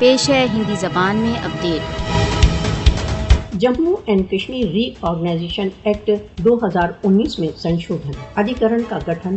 پیش ہے ہندی زبان میں update. Jammu and Kashmir reorganisation act 2019 میں سنشودھن، ادھیکرن کا گٹھن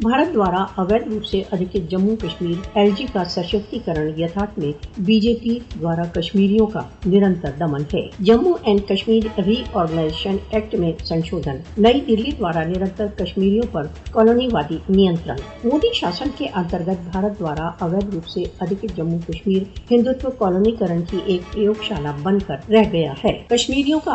بھارت دوارا اویدھ روپ سے ادھکت جموں کشمیر LG کا سشکتیکرن یتھارتھ میں BJP دوارا کشمیریوں کا نرنتر دمن ہے۔ Jammu and Kashmir reorganisation act میں سنشودھن، نئی دلی دوارا نرنتر کشمیریوں پر کالونی وادی نیترن۔ مودی شاسن کے انترگت بھارت دوارا اویدھ روپ سے ادھکت جموں کشمیر ہندوتو کالونیکرن کی ایک پریوگ شالا بن کر رہ گیا ہے۔ کشمیریوں کا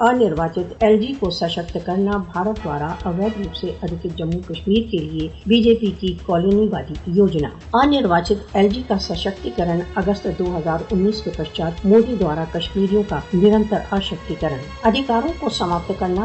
انرواچت LG کو سشکت کرنا بھارت دوارا اویدھ روپ سے ادھکت جموں کشمیر کے لیے BJP کی کالونی وادی یوجنا۔ انرواچت LG کا سشکتیکرن اگست 2019 کے پشچات مودی دوارا کشمیریوں کا نرنتر آشکتیکرن، ادھیکاروں کو سماپت کرنا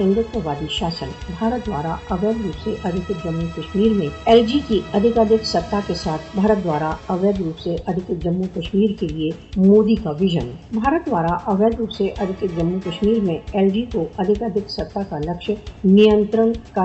ہندوتو وادی شاسن۔ بھارت دوارا اویدھ روپ سے ادھکت جموں کشمیر میں LG کی ادھک ستا کے ساتھ بھارت دوارا اویدھ روپ سے ادھکت جموں کشمیر کے لیے مودی کا ویژن۔ بھارت دوارا اویدھ روپ سے ادھکت جموں کشمیر میں LG کو ادھک ستا کا لکشیہ نیترن کا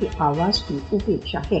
کی آواز کی اپیکشا ہے۔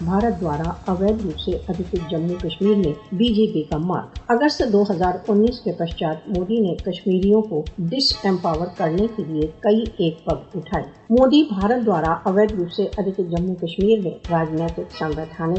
بھارت دوارا اویدھ روپ سے ادھکت جموں کشمیر میں BJP کا مارگ۔ اگست 2019 کے پشچات مودی نے کشمیریوں کو ڈس ایمپاور کرنے کے لیے کئی ایک پگ اٹھائے۔ مودی بھارت دوارا اویدھ روپ سے ادھکت جموں کشمیر میں راجنیتک، سنویدھانک،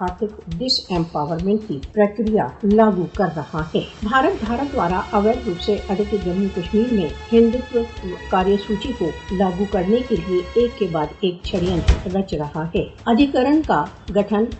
آرتھک ڈس ایمپاورمنٹ کی پرکریا لاگو کر رہا ہے۔ بھارت دوارا اویدھ روپ سے ادھکت جموں کشمیر میں ہندوتو کاریہ سوچی کو لاگو کرنے کے لیے ایک کے بعد ایک چھڑینتر رچ رہا ہے۔ ادھیکرن کا گٹھن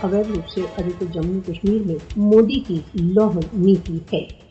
اویدھ روپ سے ادھکت جموں کشمیر میں مودی کی لوہ نیتی ہے۔